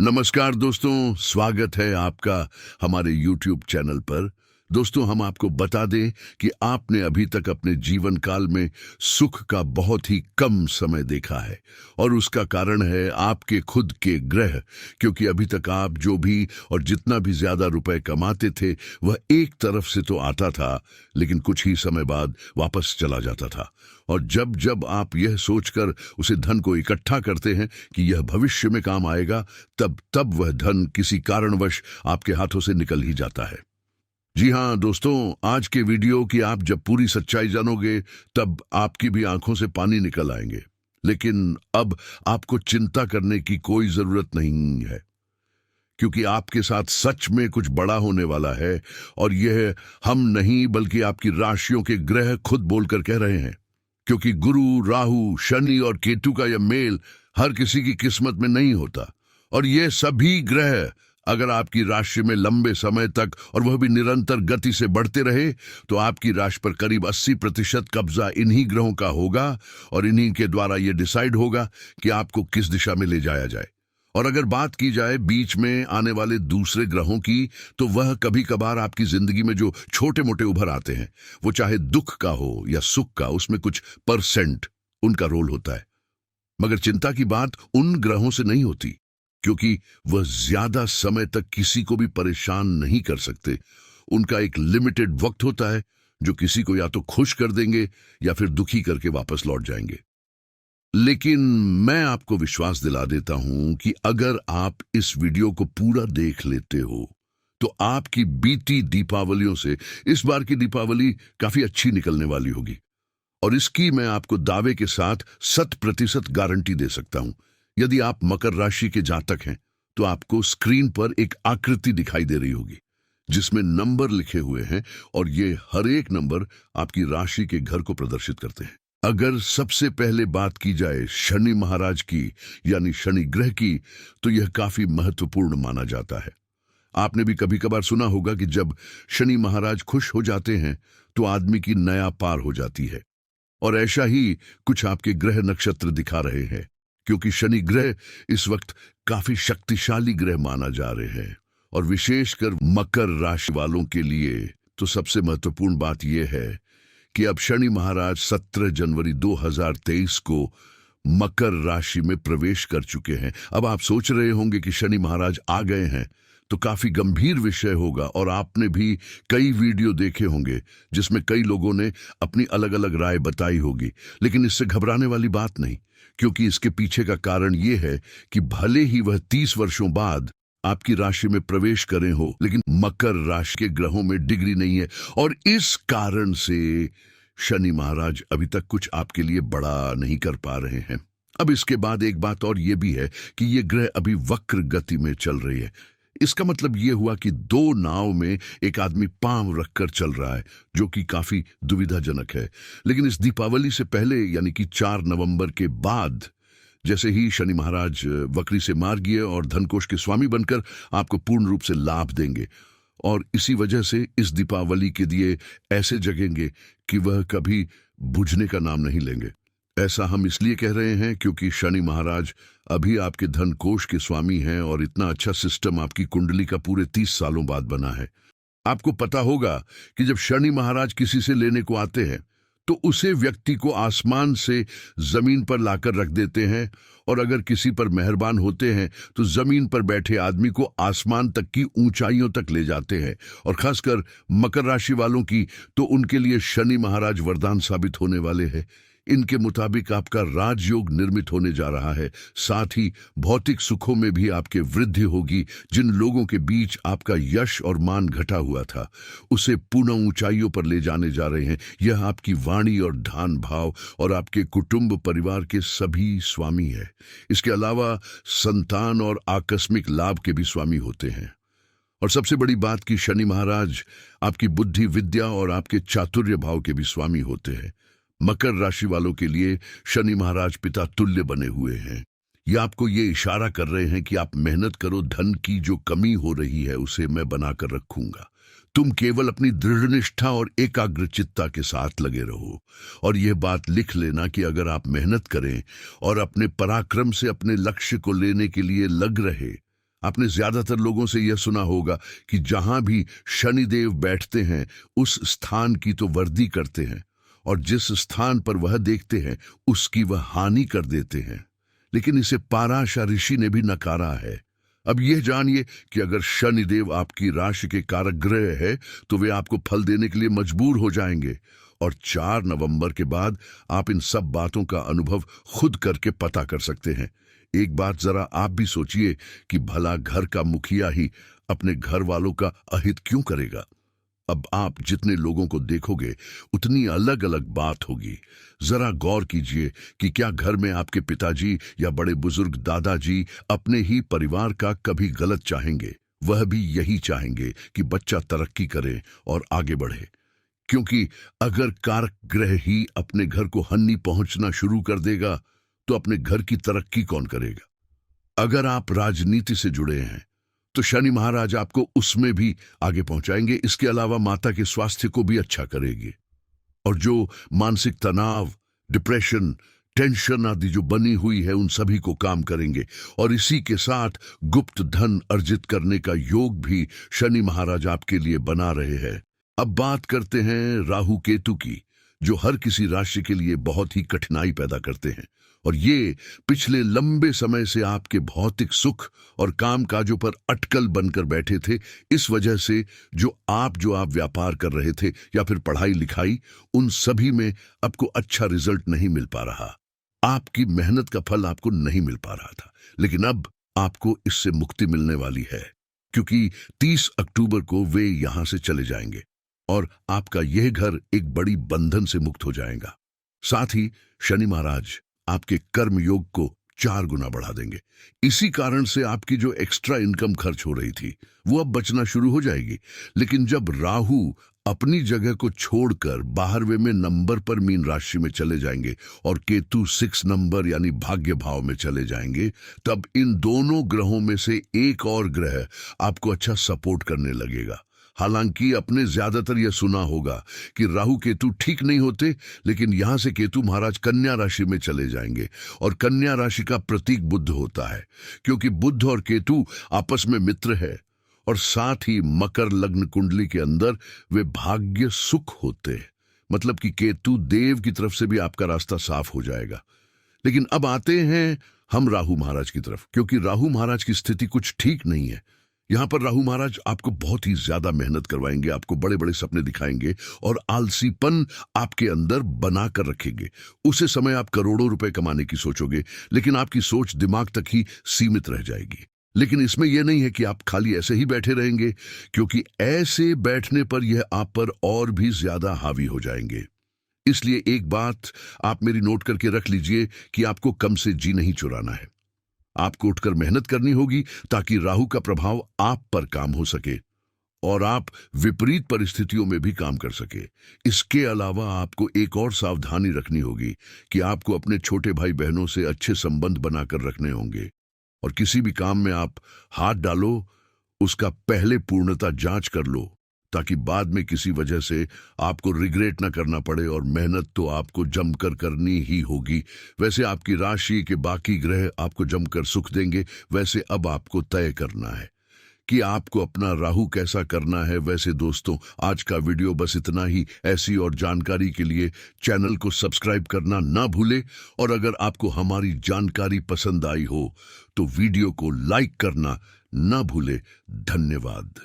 नमस्कार दोस्तों, स्वागत है आपका हमारे YouTube चैनल पर। दोस्तों, हम आपको बता दें कि आपने अभी तक अपने जीवन काल में सुख का बहुत ही कम समय देखा है और उसका कारण है आपके खुद के ग्रह। क्योंकि अभी तक आप जो भी और जितना भी ज्यादा रुपए कमाते थे वह एक तरफ से तो आता था, लेकिन कुछ ही समय बाद वापस चला जाता था। और जब जब आप यह सोचकर उसे धन को इकट्ठा करते हैं कि यह भविष्य में काम आएगा, तब तब वह धन किसी कारणवश आपके हाथों से निकल ही जाता है। जी हाँ दोस्तों, आज के वीडियो की आप जब पूरी सच्चाई जानोगे तब आपकी भी आंखों से पानी निकल आएंगे। लेकिन अब आपको चिंता करने की कोई जरूरत नहीं है, क्योंकि आपके साथ सच में कुछ बड़ा होने वाला है। और यह हम नहीं बल्कि आपकी राशियों के ग्रह खुद बोलकर कह रहे हैं। क्योंकि गुरु, राहु, शनि और केतु का यह मेल हर किसी की किस्मत में नहीं होता। और ये सभी ग्रह अगर आपकी राशि में लंबे समय तक और वह भी निरंतर गति से बढ़ते रहे तो आपकी राशि पर करीब 80% कब्जा इन्हीं ग्रहों का होगा और इन्हीं के द्वारा यह डिसाइड होगा कि आपको किस दिशा में ले जाया जाए। और अगर बात की जाए बीच में आने वाले दूसरे ग्रहों की, तो वह कभी कभार आपकी जिंदगी में जो छोटे मोटे उभर आते हैं, वो चाहे दुख का हो या सुख का, उसमें कुछ परसेंट उनका रोल होता है। मगर चिंता की बात उन ग्रहों से नहीं होती, क्योंकि वह ज्यादा समय तक किसी को भी परेशान नहीं कर सकते। उनका एक लिमिटेड वक्त होता है जो किसी को या तो खुश कर देंगे या फिर दुखी करके वापस लौट जाएंगे। लेकिन मैं आपको विश्वास दिला देता हूं कि अगर आप इस वीडियो को पूरा देख लेते हो तो आपकी बीती दीपावलियों से इस बार की दीपावली काफी अच्छी निकलने वाली होगी। और इसकी मैं आपको दावे के साथ 100% गारंटी दे सकता हूं। यदि आप मकर राशि के जातक हैं तो आपको स्क्रीन पर एक आकृति दिखाई दे रही होगी जिसमें नंबर लिखे हुए हैं, और ये हर एक नंबर आपकी राशि के घर को प्रदर्शित करते हैं। अगर सबसे पहले बात की जाए शनि महाराज की, यानी शनि ग्रह की, तो यह काफी महत्वपूर्ण माना जाता है। आपने भी कभी कभार सुना होगा कि जब शनि महाराज खुश हो जाते हैं तो आदमी की नया पार हो जाती है। और ऐसा ही कुछ आपके ग्रह नक्षत्र दिखा रहे हैं, क्योंकि शनि ग्रह इस वक्त काफी शक्तिशाली ग्रह माना जा रहे हैं। और विशेषकर मकर राशि वालों के लिए तो सबसे महत्वपूर्ण बात यह है कि अब शनि महाराज 17 जनवरी 2023 को मकर राशि में प्रवेश कर चुके हैं। अब आप सोच रहे होंगे कि शनि महाराज आ गए हैं तो काफी गंभीर विषय होगा, और आपने भी कई वीडियो देखे होंगे जिसमें कई लोगों ने अपनी अलग अलग राय बताई होगी। लेकिन इससे घबराने वाली बात नहीं, क्योंकि इसके पीछे का कारण यह है कि भले ही वह 30 वर्षों बाद आपकी राशि में प्रवेश करें हो, लेकिन मकर राशि के ग्रहों में डिग्री नहीं है। और इस कारण से शनि महाराज अभी तक कुछ आपके लिए बड़ा नहीं कर पा रहे हैं। अब इसके बाद एक बात और यह भी है कि ये ग्रह अभी वक्र गति में चल रही है। इसका मतलब यह हुआ कि दो नाव में एक आदमी पांव रखकर चल रहा है, जो कि काफी दुविधाजनक है। लेकिन इस दीपावली से पहले, यानी कि 4 नवंबर के बाद, जैसे ही शनि महाराज वक्री से मार गए और धनकोष के स्वामी बनकर आपको पूर्ण रूप से लाभ देंगे, और इसी वजह से इस दीपावली के दिए ऐसे जगेंगे कि वह कभी बुझने का नाम नहीं लेंगे। ऐसा हम इसलिए कह रहे हैं क्योंकि शनि महाराज अभी आपके धन कोष के स्वामी हैं, और इतना अच्छा सिस्टम आपकी कुंडली का पूरे 30 सालों बाद बना है। आपको पता होगा कि जब शनि महाराज किसी से लेने को आते हैं तो उसे व्यक्ति को आसमान से जमीन पर लाकर रख देते हैं, और अगर किसी पर मेहरबान होते हैं तो जमीन पर बैठे आदमी को आसमान तक की ऊंचाइयों तक ले जाते हैं। और खासकर मकर राशि वालों की तो उनके लिए शनि महाराज वरदान साबित होने वाले हैं। इनके मुताबिक आपका राजयोग निर्मित होने जा रहा है। साथ ही भौतिक सुखों में भी आपके वृद्धि होगी। जिन लोगों के बीच आपका यश और मान घटा हुआ था, उसे पुनः ऊंचाइयों पर ले जाने जा रहे हैं। यह आपकी वाणी और ध्यान भाव और आपके कुटुंब परिवार के सभी स्वामी है। इसके अलावा संतान और आकस्मिक लाभ के भी स्वामी होते हैं। और सबसे बड़ी बात कि शनि महाराज आपकी बुद्धि, विद्या और आपके चातुर्य भाव के भी स्वामी होते हैं। मकर राशि वालों के लिए शनि महाराज पिता तुल्य बने हुए हैं। ये आपको ये इशारा कर रहे हैं कि आप मेहनत करो, धन की जो कमी हो रही है उसे मैं बनाकर रखूंगा। तुम केवल अपनी दृढ़ निष्ठा और एकाग्रचित्ता के साथ लगे रहो। और यह बात लिख लेना कि अगर आप मेहनत करें और अपने पराक्रम से अपने लक्ष्य को लेने के लिए लग रहे, आपने ज्यादातर लोगों से यह सुना होगा कि जहां भी शनिदेव बैठते हैं उस स्थान की तो वर्दी करते हैं, और जिस स्थान पर वह देखते हैं उसकी वह हानि कर देते हैं। लेकिन इसे पाराशर ऋषि ने भी नकारा है। अब यह जानिए कि अगर शनिदेव आपकी राशि के कारक ग्रह है तो वे आपको फल देने के लिए मजबूर हो जाएंगे, और 4 नवंबर के बाद आप इन सब बातों का अनुभव खुद करके पता कर सकते हैं। एक बात जरा आप भी सोचिए कि भला घर का मुखिया ही अपने घर वालों का अहित क्यों करेगा। अब आप जितने लोगों को देखोगे उतनी अलग अलग बात होगी। जरा गौर कीजिए कि क्या घर में आपके पिताजी या बड़े बुजुर्ग दादाजी अपने ही परिवार का कभी गलत चाहेंगे। वह भी यही चाहेंगे कि बच्चा तरक्की करे और आगे बढ़े, क्योंकि अगर कारक ग्रह ही अपने घर को हानि पहुंचना शुरू कर देगा तो अपने घर की तरक्की कौन करेगा। अगर आप राजनीति से जुड़े हैं तो शनि महाराज आपको उसमें भी आगे पहुंचाएंगे। इसके अलावा माता के स्वास्थ्य को भी अच्छा करेंगे, और जो मानसिक तनाव, डिप्रेशन, टेंशन आदि जो बनी हुई है उन सभी को काम करेंगे, और इसी के साथ गुप्त धन अर्जित करने का योग भी शनि महाराज आपके लिए बना रहे हैं। अब बात करते हैं राहु केतु की, जो हर किसी राशि के लिए बहुत ही कठिनाई पैदा करते हैं, और ये पिछले लंबे समय से आपके भौतिक सुख और कामकाजों पर अटकल बनकर बैठे थे। इस वजह से जो आप व्यापार कर रहे थे या फिर पढ़ाई लिखाई, उन सभी में आपको अच्छा रिजल्ट नहीं मिल पा रहा। आपकी मेहनत का फल आपको नहीं मिल पा रहा था, लेकिन अब आपको इससे मुक्ति मिलने वाली है, क्योंकि 30 अक्टूबर को वे यहां से चले जाएंगे और आपका यह घर एक बड़ी बंधन से मुक्त हो जाएगा। साथ ही शनि महाराज आपके कर्म योग को 4 गुना बढ़ा देंगे। इसी कारण से आपकी जो एक्स्ट्रा इनकम खर्च हो रही थी वो अब बचना शुरू हो जाएगी। लेकिन जब राहु अपनी जगह को छोड़कर बाहरवे में नंबर पर मीन राशि में चले जाएंगे और केतु 6 नंबर यानी भाग्य भाव में चले जाएंगे, तब इन दोनों ग्रहों में से एक और ग्रह आपको अच्छा सपोर्ट करने लगेगा। हालांकि अपने ज्यादातर यह सुना होगा कि राहु केतु ठीक नहीं होते, लेकिन यहां से केतु महाराज कन्या राशि में चले जाएंगे, और कन्या राशि का प्रतीक बुध होता है, क्योंकि बुध और केतु आपस में मित्र है, और साथ ही मकर लग्न कुंडली के अंदर वे भाग्य सुख होते हैं। मतलब कि केतु देव की तरफ से भी आपका रास्ता साफ हो जाएगा। लेकिन अब आते हैं हम राहु महाराज की तरफ, क्योंकि राहु महाराज की स्थिति कुछ ठीक नहीं है। यहां पर राहु महाराज आपको बहुत ही ज्यादा मेहनत करवाएंगे, आपको बड़े बड़े सपने दिखाएंगे और आलसीपन आपके अंदर बना कर रखेंगे। उसे समय आप करोड़ों रुपए कमाने की सोचोगे, लेकिन आपकी सोच दिमाग तक ही सीमित रह जाएगी। लेकिन इसमें यह नहीं है कि आप खाली ऐसे ही बैठे रहेंगे, क्योंकि ऐसे बैठने पर यह आप पर और भी ज्यादा हावी हो जाएंगे। इसलिए एक बात आप मेरी नोट करके रख लीजिए कि आपको कम से जी नहीं चुराना है। आपको उठकर मेहनत करनी होगी ताकि राहु का प्रभाव आप पर काम हो सके और आप विपरीत परिस्थितियों में भी काम कर सके। इसके अलावा आपको एक और सावधानी रखनी होगी कि आपको अपने छोटे भाई बहनों से अच्छे संबंध बनाकर रखने होंगे, और किसी भी काम में आप हाथ डालो उसका पहले पूर्णता जांच कर लो, ताकि बाद में किसी वजह से आपको रिग्रेट ना करना पड़े, और मेहनत तो आपको जमकर करनी ही होगी। वैसे आपकी राशि के बाकी ग्रह आपको जमकर सुख देंगे, वैसे अब आपको तय करना है कि आपको अपना राहु कैसा करना है। वैसे दोस्तों, आज का वीडियो बस इतना ही। ऐसी और जानकारी के लिए चैनल को सब्सक्राइब करना ना भूले, और अगर आपको हमारी जानकारी पसंद आई हो तो वीडियो को लाइक करना ना भूले। धन्यवाद।